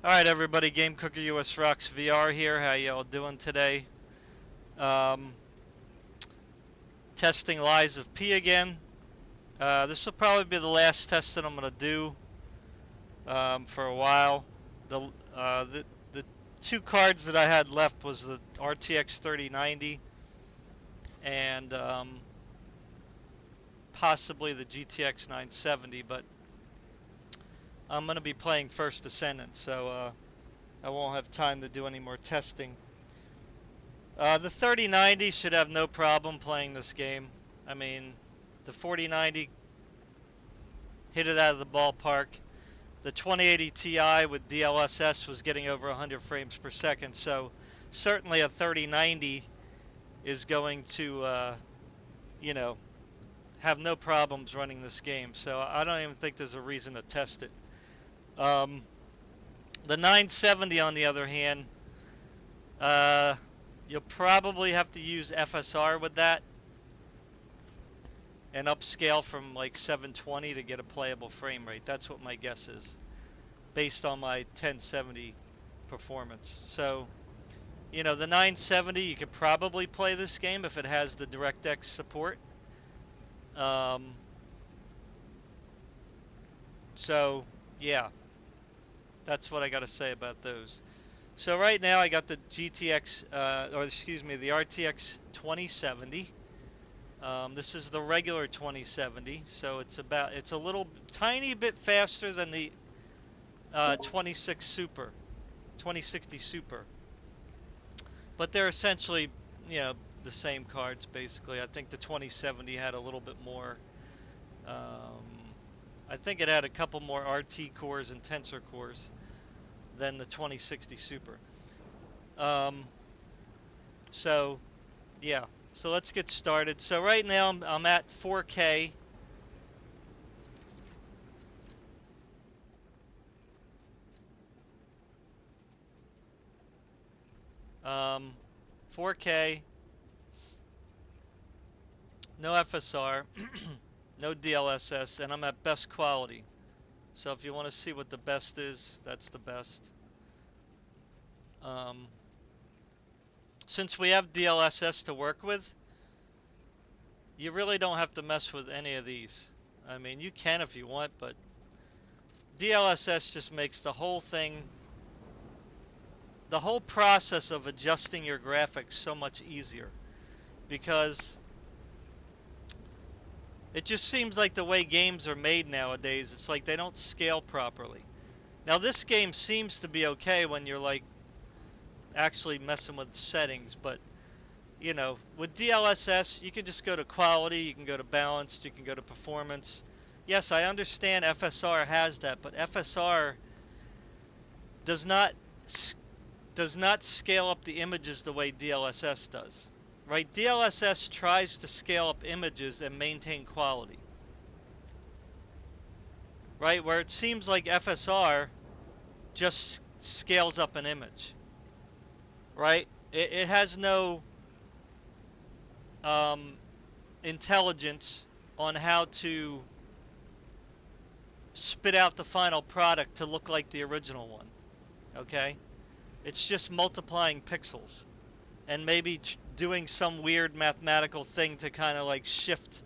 Alright everybody, Game Cooker US Rocks VR here. How y'all doing today? Um, Testing Lies of P again. This will probably be the last test that I'm going to do for a while. The two cards that I had left was the RTX 3090 and possibly the GTX 970, but I'm going to be playing First Descendant, so I won't have time to do any more testing. The 3090 should have no problem playing this game. I mean, the 4090 hit it out of the ballpark. The 2080 Ti with DLSS was getting over 100 frames per second, so certainly a 3090 is going to, you know, have no problems running this game. So I don't even think there's a reason to test it. The 970, on the other hand, you'll probably have to use FSR with that and upscale from like 720 to get a playable frame rate. That's what my guess is, based on my 1070 performance. So, you know, the 970, you could probably play this game if it has the DirectX support. So, yeah, that's what I got to say about those. So right now I got the GTX, or excuse me, the RTX 2070. This is the regular 2070, so it's a little tiny bit faster than the 2060 Super. But they're essentially, you know, the same cards basically. I think the 2070 had a little bit more. I think it had a couple more RT cores and tensor cores than the 2060 Super. So, yeah. So let's get started. So right now I'm at 4K. 4K, no FSR, no DLSS, and I'm at best quality. So if you want to see what the best is, that's the best. Since we have DLSS to work with, you really don't have to mess with any of these. I mean, you can if you want, but DLSS just makes the whole thing, the whole process of adjusting your graphics so much easier, because it just seems like the way games are made nowadays, it's like they don't scale properly. Now this game seems to be okay when you're like actually messing with settings, but you know, with DLSS, you can just go to quality, you can go to balanced, you can go to performance. Yes, I understand FSR has that, but FSR does not scale up the images the way DLSS does. Right? DLSS tries to scale up images and maintain quality. Right? Where it seems like FSR just scales up an image. Right? It has no intelligence on how to spit out the final product to look like the original one. Okay? It's just multiplying pixels and maybe doing some weird mathematical thing to kind of like shift,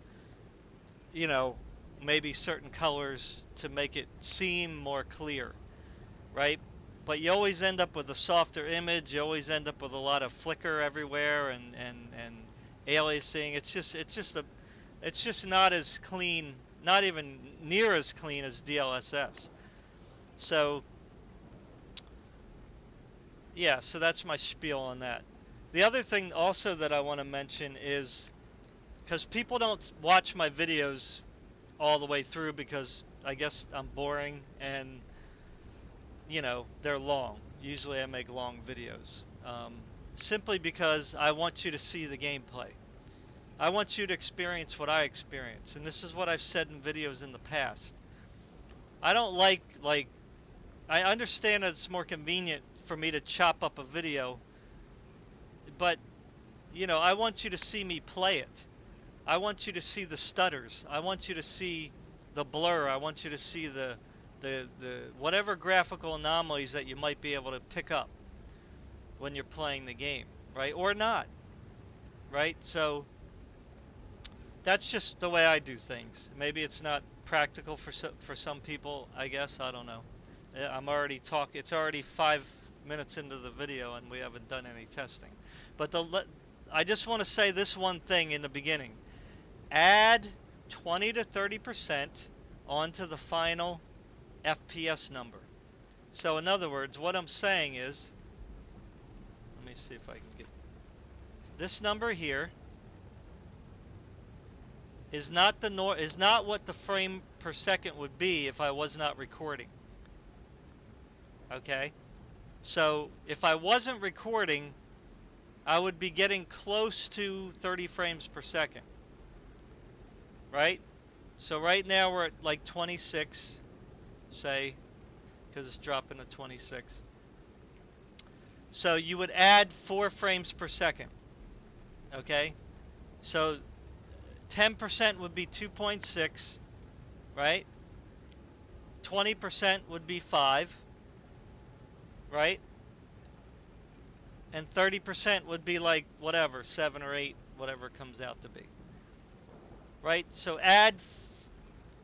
you know, maybe certain colors to make it seem more clear, right? But you always end up with a softer image. You always end up with a lot of flicker everywhere and aliasing. It's just not as clean, not even near as clean as DLSS. So yeah, so that's my spiel on that. The other thing also that I want to mention is, because people don't watch my videos all the way through because I guess I'm boring and, you know, they're long. Usually I make long videos. Simply because I want you to see the gameplay. I want you to experience what I experience. And this is what I've said in videos in the past. I don't like, I understand that it's more convenient for me to chop up a video, but, you know, I want you to see me play it. I want you to see the stutters. I want you to see the blur. I want you to see the the whatever graphical anomalies that you might be able to pick up when you're playing the game, right? Or not, right? So that's just the way I do things. Maybe it's not practical for some people, I guess. I don't know. I'm already It's already 5 minutes into the video, and we haven't done any testing. But I just want to say this one thing in the beginning. Add 20 to 30% onto the final FPS number. So in other words, what I'm saying is, let me see if I can get this number here is not what the frame per second would be if I was not recording. Okay? So if I wasn't recording, I would be getting close to 30 frames per second. Right? So right now we're at like 26, say, because it's dropping to 26. So you would add 4 frames per second. Okay? So 10% would be 2.6, right? 20% would be 5, right? And 30% would be like whatever, 7 or 8, whatever it comes out to be. Right? So add,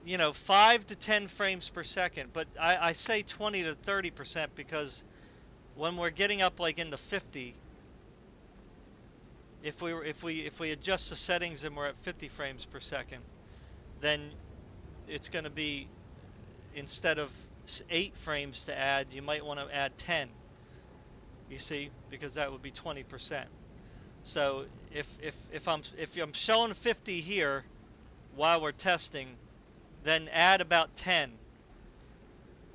5 to 10 frames per second. But I say 20 to 30% because when we're getting up like into 50, if we adjust the settings and we're at 50 frames per second, then it's going to be, instead of 8 frames to add, you might want to add 10. You see, because that would be 20%. So if I'm showing 50 here while we're testing, then add about 10,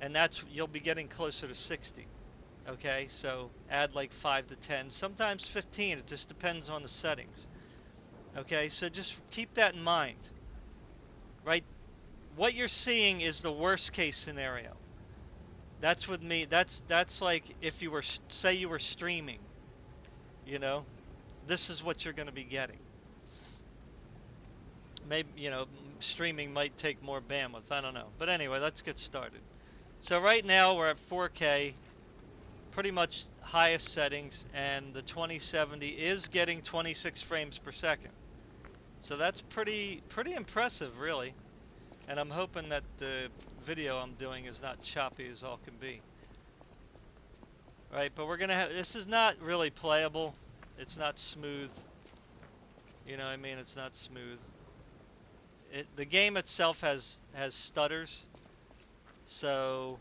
and you'll be getting closer to 60. Okay, so add like 5 to 10, sometimes 15. It just depends on the settings. Okay, so just keep that in mind. Right? What you're seeing is the worst case scenario. That's with me. That's like if you were, say you were streaming, this is what you're going to be getting. Maybe, streaming might take more bandwidth. I don't know. But anyway, let's get started. So right now we're at 4K, pretty much highest settings, and the 2070 is getting 26 frames per second. So that's pretty impressive, really. And I'm hoping that the video I'm doing is not choppy as all can be. Right, but we're gonna have, this is not really playable. It's not smooth. You know what I mean? It's not smooth. The game itself has stutters, so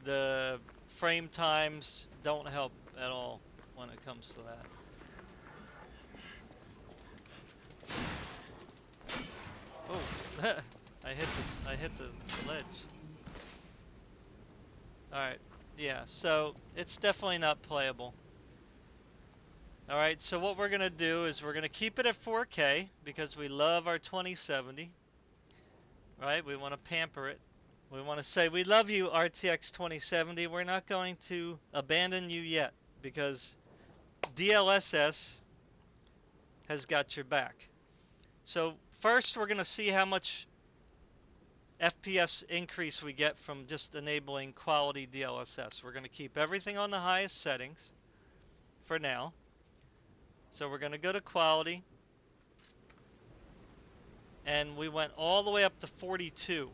the frame times don't help at all when it comes to that. Oh, I hit the ledge. All right, yeah. So it's definitely not playable. All right, so what we're gonna do is we're gonna keep it at 4K because we love our 2070. Right? We want to pamper it. We want to say we love you, RTX 2070. We're not going to abandon you yet because DLSS has got your back. So first we're going to see how much FPS increase we get from just enabling quality DLSS. We're going to keep everything on the highest settings for now. So we're going to go to quality, and we went all the way up to 42.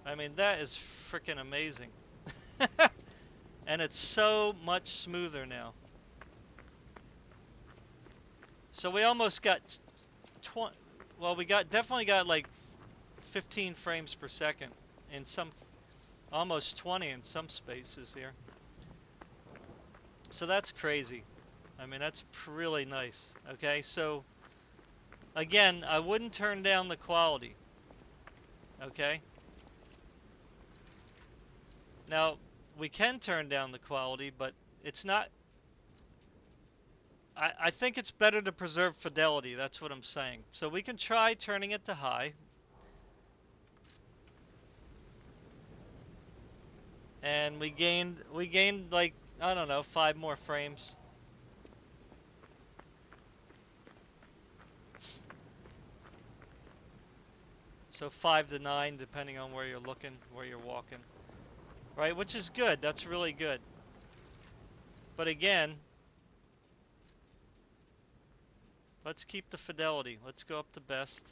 I mean, that is freaking amazing. And it's so much smoother now. So we almost got 20, well, we definitely got like 15 frames per second in some, almost 20 in some spaces here. So that's crazy. I mean, that's really nice. Okay, so again, I wouldn't turn down the quality. Okay? Now, we can turn down the quality, but it's not, I think it's better to preserve fidelity. That's what I'm saying. So we can try turning it to high. And we gained like, I don't know, 5 more frames. So 5 to 9 depending on where you're looking, where you're walking. Right, which is good. That's really good. But again, let's keep the fidelity. Let's go up to best.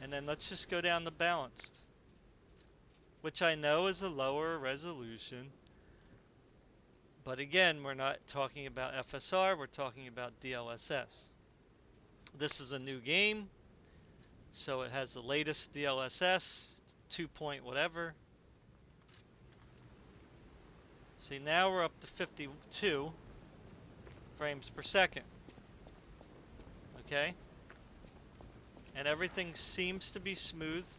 And then let's just go down to balanced, which I know is a lower resolution. But again, we're not talking about FSR, we're talking about DLSS. This is a new game, so it has the latest DLSS, 2 point whatever. See, now we're up to 52 frames per second. Okay? And everything seems to be smooth.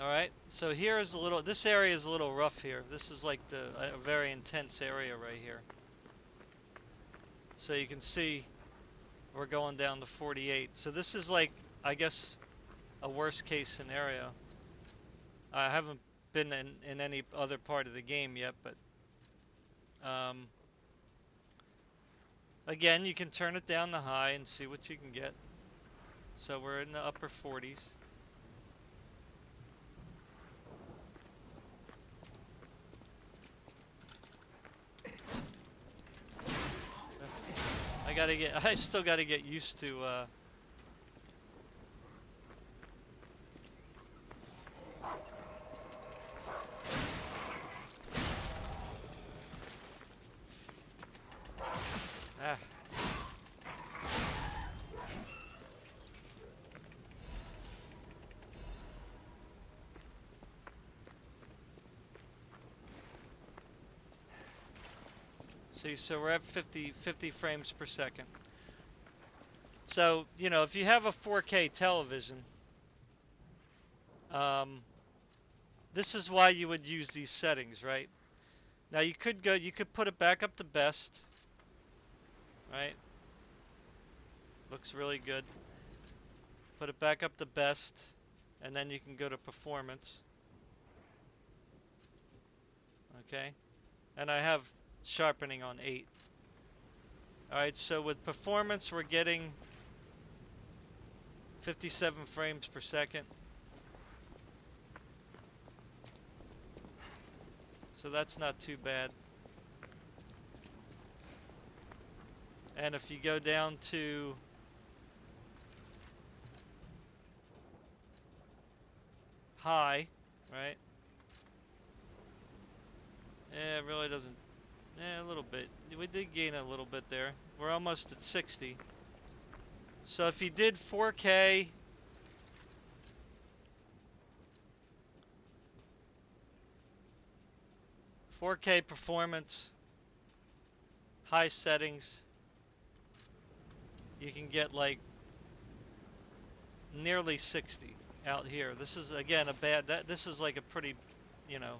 Alright, so here is a little, this area is a little rough here. This is like a very intense area right here. So you can see we're going down to 48. So this is like, I guess, a worst case scenario. I haven't been in any other part of the game yet, but again, you can turn it down to high and see what you can get. So we're in the upper 40s. I still gotta get used to See, so we're at 50 frames per second. So, you know, if you have a 4K television, this is why you would use these settings, right? Now you could put it back up to best, right? Looks really good. Put it back up to best, and then you can go to performance. Okay? And I have sharpening on 8. Alright, so with performance we're getting 57 frames per second. So that's not too bad. And if you go down to high, right? It really doesn't. A little bit. We did gain a little bit there. We're almost at 60. So if you did 4K, performance, high settings, you can get like nearly 60 out here. This is again a bad. This is like a pretty, you know,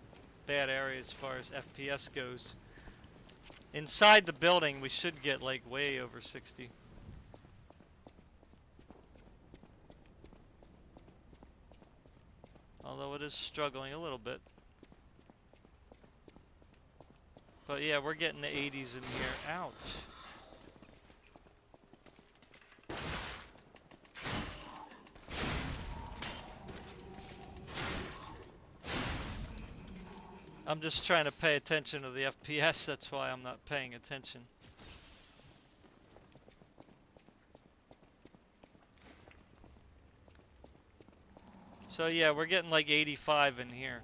bad area as far as FPS goes. Inside the building, we should get like way over 60. Although it is struggling a little bit. But yeah, we're getting the 80s in here. Ouch. I'm just trying to pay attention to the FPS, that's why I'm not paying attention. So yeah, we're getting like 85 in here.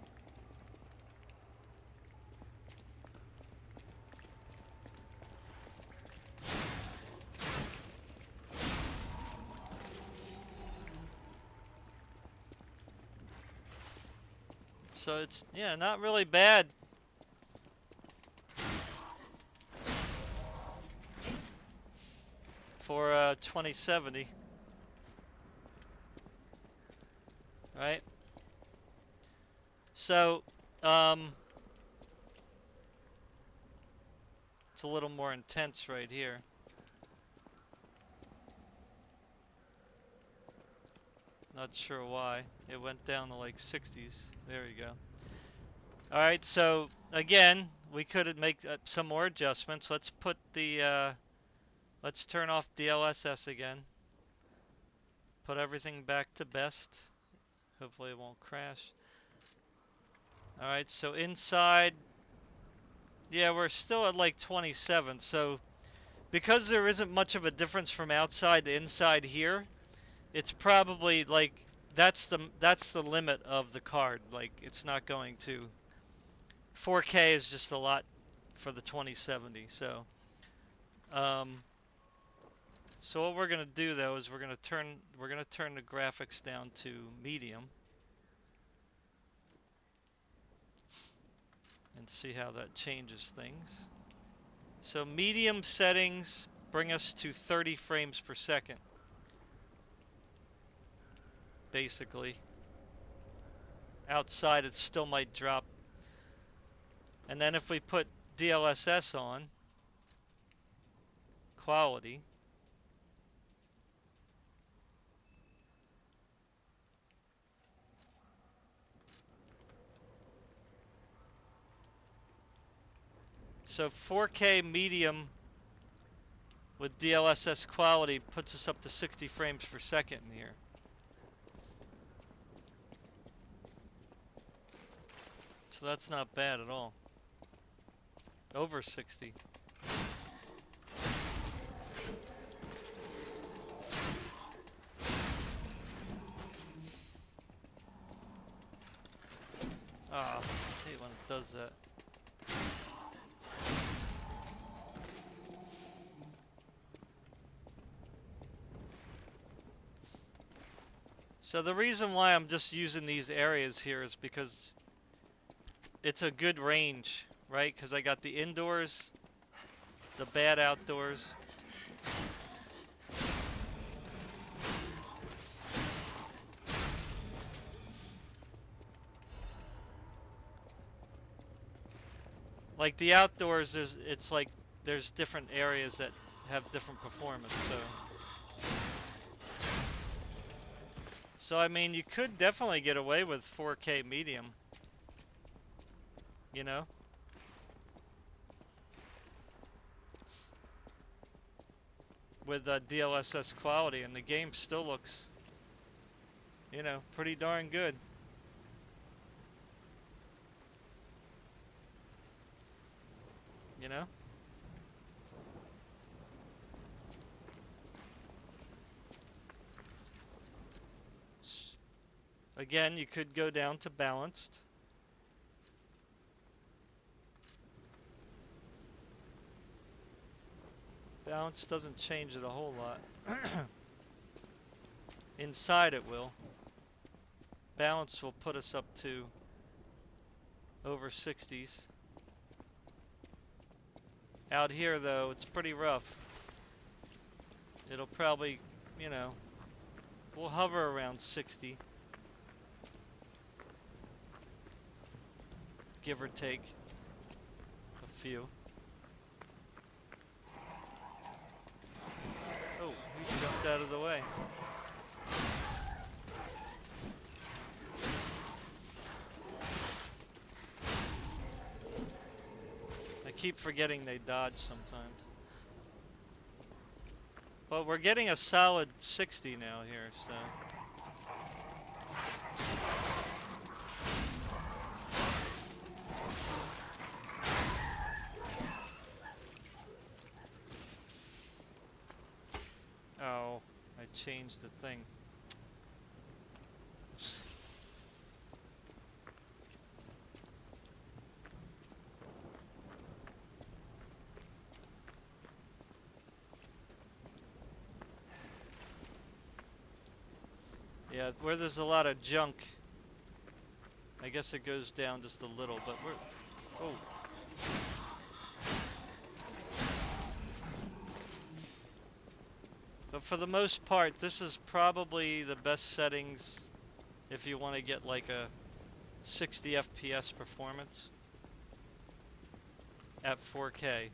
So it's, yeah, not really bad. For 2070. Right? So, it's a little more intense right here. Not sure why. It went down to like 60s. There you go. Alright, so again, we could make some more adjustments. Let's put the, let's turn off DLSS again. Put everything back to best. Hopefully it won't crash. Alright, so inside, yeah, we're still at like 27. So because there isn't much of a difference from outside to inside here, it's probably like that's the limit of the card. Like it's not going to 4K is just a lot for the 2070. Um, so what we're gonna do though is we're gonna turn the graphics down to medium and see how that changes things. So medium settings bring us to 30 frames per second, basically. Outside it still might drop. And then if we put DLSS on, quality, so 4K medium with DLSS quality puts us up to 60 frames per second in here. So that's not bad at all. Over 60. Ah, I hate when it does that. So the reason why I'm just using these areas here is because it's a good range, right? Because I got the indoors, the bad outdoors. Like the outdoors, it's like there's different areas that have different performance. So I mean, you could definitely get away with 4K medium. You know? With DLSS quality, and the game still looks, you know, pretty darn good. You know? Again, you could go down to balanced. Balance doesn't change it a whole lot. Inside it will. Balance will put us up to over 60s. Out here though, it's pretty rough. It'll probably, you know, we'll hover around 60. Give or take a few. Oh, he jumped out of the way. I keep forgetting they dodge sometimes. But we're getting a solid 60 now here, so. Oh, I changed the thing. Yeah, where there's a lot of junk, I guess it goes down just a little, but we're... Oh. But for the most part, this is probably the best settings if you want to get like a 60 FPS performance at 4K.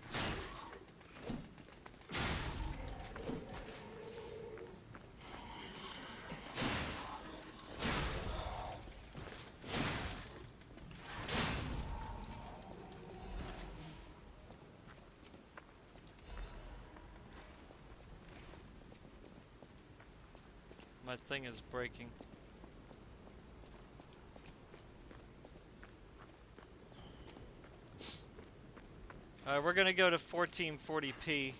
My thing is breaking. Alright, we're gonna go to 1440p.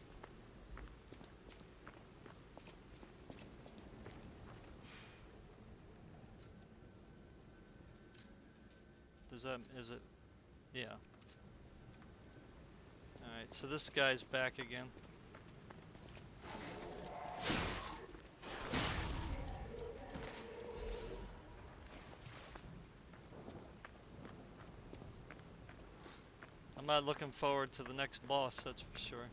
Is it? Yeah. Alright, so this guy's back again. I'm not looking forward to the next boss, that's for sure.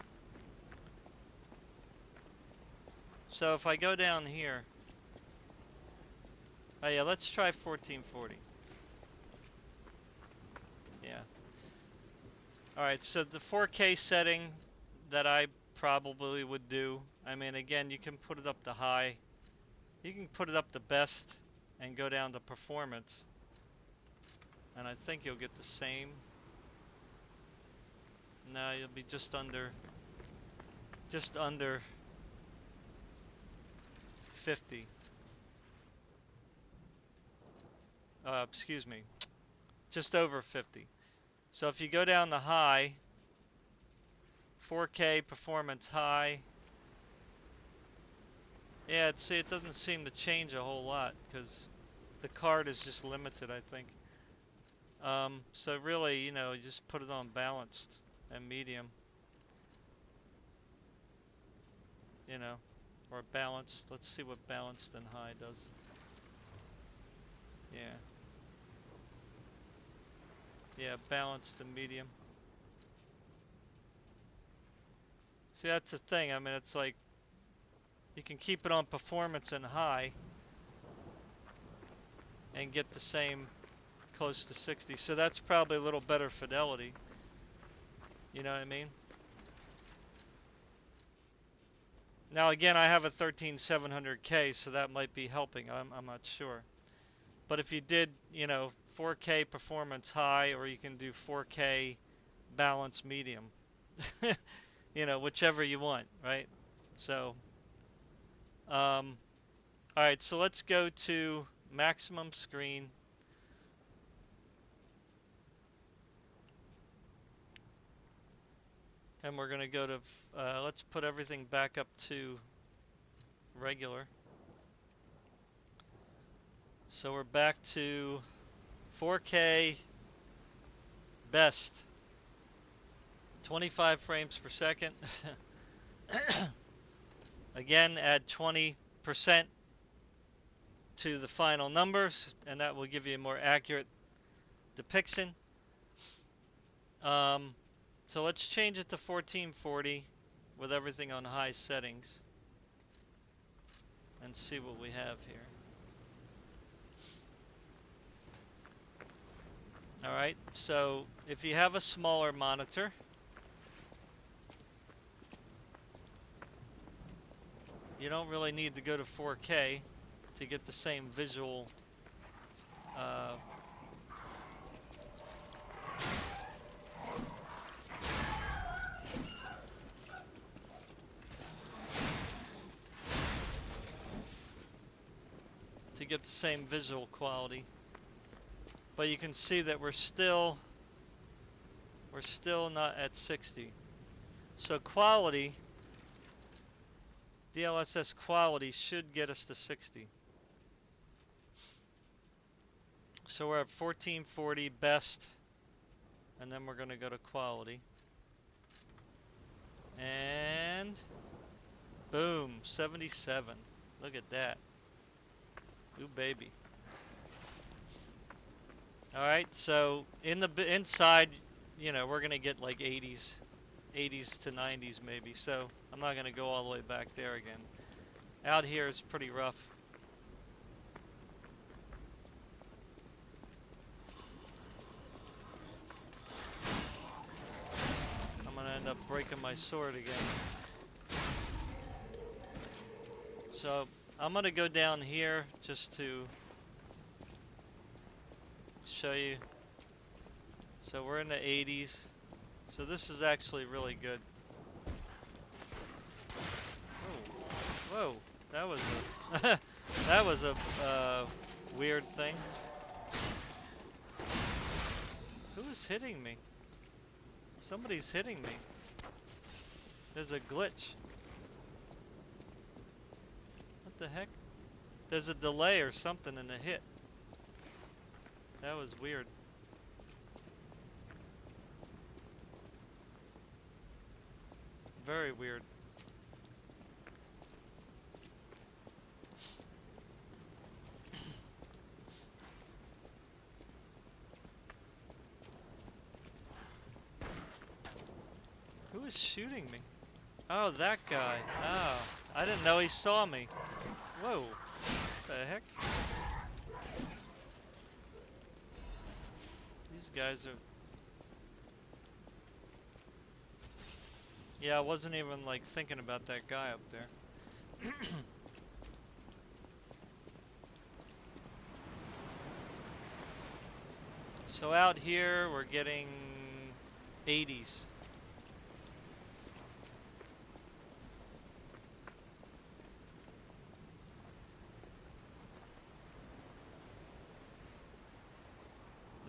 So if I go down here... Oh yeah, let's try 1440. Yeah. Alright, so the 4K setting that I probably would do, I mean, again, you can put it up to high. You can put it up to best and go down to performance. And I think you'll get the same. No, you'll be just under 50. Excuse me, just over 50. So if you go down to high, 4K performance high, yeah, see, it doesn't seem to change a whole lot because the card is just limited, I think. So really, you know, you just put it on balanced and medium, you know, or balanced. Let's see what balanced and high does. Yeah. Yeah, balanced and medium. See, that's the thing. I mean, it's like you can keep it on performance and high and get the same close to 60. So that's probably a little better fidelity. You know what I mean? Now again, I have a 13700K, so that might be helping. I'm not sure. But if you did, you know, 4K performance high, or you can do 4K balance medium. You know, whichever you want, right? So, alright, so let's go to maximum screen. And we're going to go to, let's put everything back up to regular. So we're back to 4K best. 25 frames per second. Again, add 20% to the final numbers, and that will give you a more accurate depiction. So let's change it to 1440 with everything on high settings and see what we have here. Alright, so if you have a smaller monitor, you don't really need to go to 4K to get the same visual quality. But you can see that we're still not at 60. So quality, DLSS quality should get us to 60. So we're at 1440 best, and then we're going to go to quality. And boom, 77. Look at that. Ooh, baby. Alright, so in the inside, you know, we're going to get like 80s to 90s maybe. So I'm not going to go all the way back there again. Out here is pretty rough. I'm going to end up breaking my sword again. So I'm going to go down here just to show you. So we're in the 80s. So this is actually really good. Whoa, that was a That was a weird thing. Who is hitting me? Somebody's hitting me. There's a glitch. What the heck? There's a delay or something in the hit. That was weird. Very weird. Who is shooting me? Oh, that guy. Oh, I didn't know he saw me. Whoa. What the heck? These guys are... Yeah, I wasn't even like thinking about that guy up there. So out here we're getting 80s.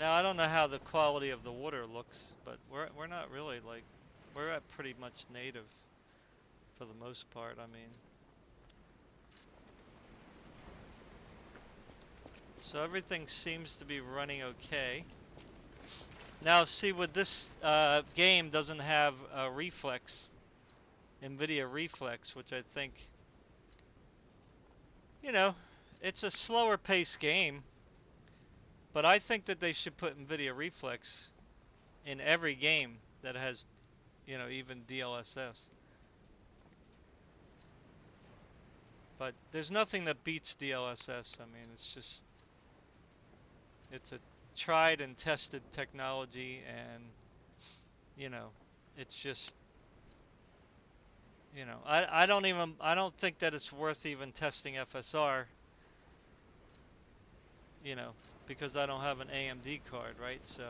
Now I don't know how the quality of the water looks, but we're not really like, we're at pretty much native for the most part. I mean, so everything seems to be running okay. Now see, with this game doesn't have reflex, NVIDIA reflex, which I think, you know, it's a slower paced game, but I think that they should put NVIDIA reflex in every game that has, you know, even DLSS. But there's nothing that beats DLSS. I mean, it's just, it's a tried and tested technology, and, you know, it's just, you know, I don't think that it's worth even testing FSR, you know, because I don't have an AMD card, right? So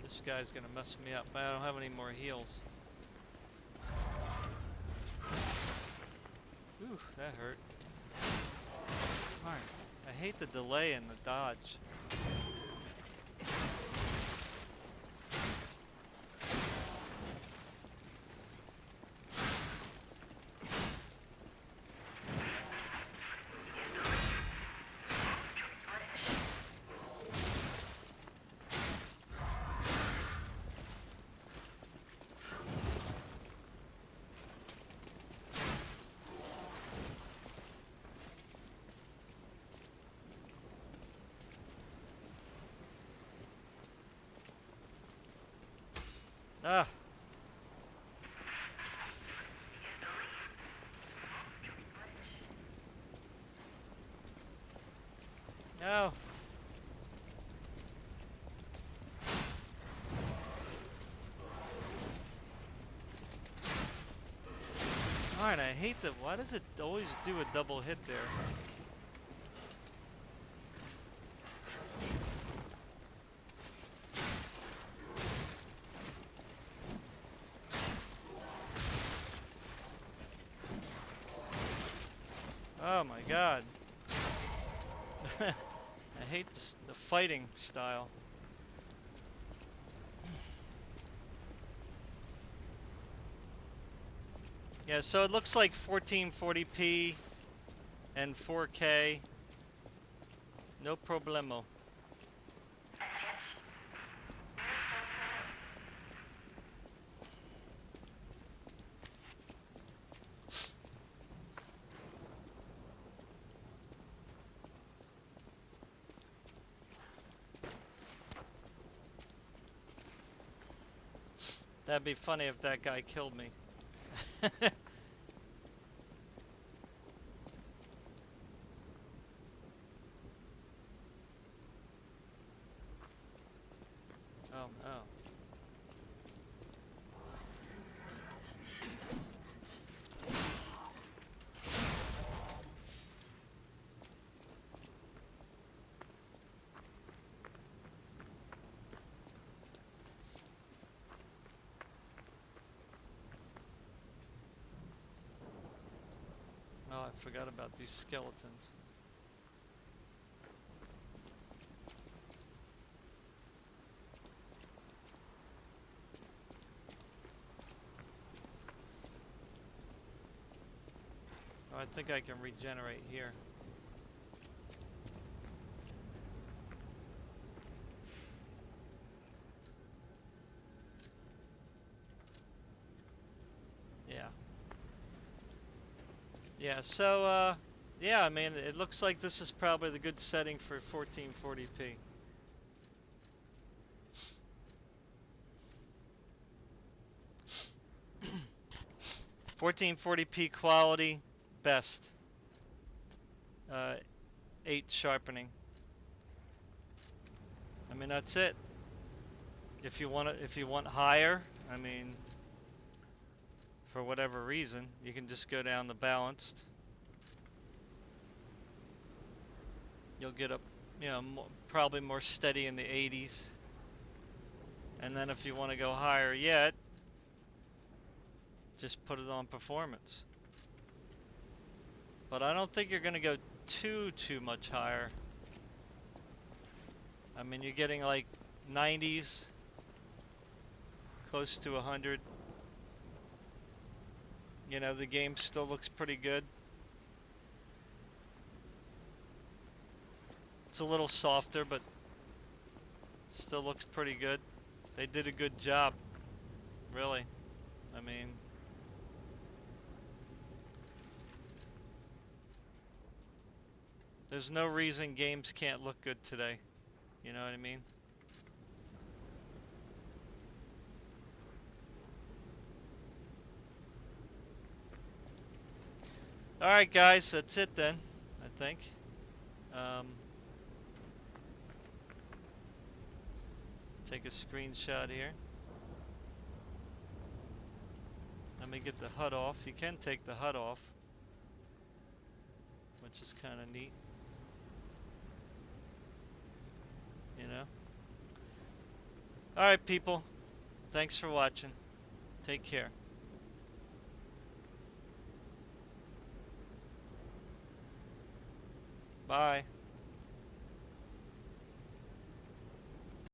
this guy's gonna mess me up. I don't have any more heals. Ooh, that hurt. Alright. I hate the delay in the dodge. Ah. No. Alright, I hate that. Why does it always do a double hit there? Oh my god. I hate the fighting style. Yeah, so it looks like 1440p and 4K. No problemo. That'd be funny if that guy killed me. Oh no. I forgot about these skeletons. Oh, I think I can regenerate here. Yeah. Yeah, so, yeah, I mean, it looks like this is probably the good setting for 1440p. Fourteen forty p quality, best. 8 sharpening. I mean, that's it. If you want higher, I mean, for whatever reason, you can just go down to balanced. You'll get up, you know, probably more steady in the 80s. And then if you want to go higher yet, just put it on performance. But I don't think you're going to go too much higher. I mean, you're getting like 90s, close to 100. You know, the game still looks pretty good. It's a little softer, but still looks pretty good. They did a good job, really. I mean, there's no reason games can't look good today. You know what I mean? Alright guys, that's it then, I think. Take a screenshot here. Let me get the HUD off. You can take the HUD off, which is kind of neat. You know? Alright people, thanks for watching. Take care. Bye.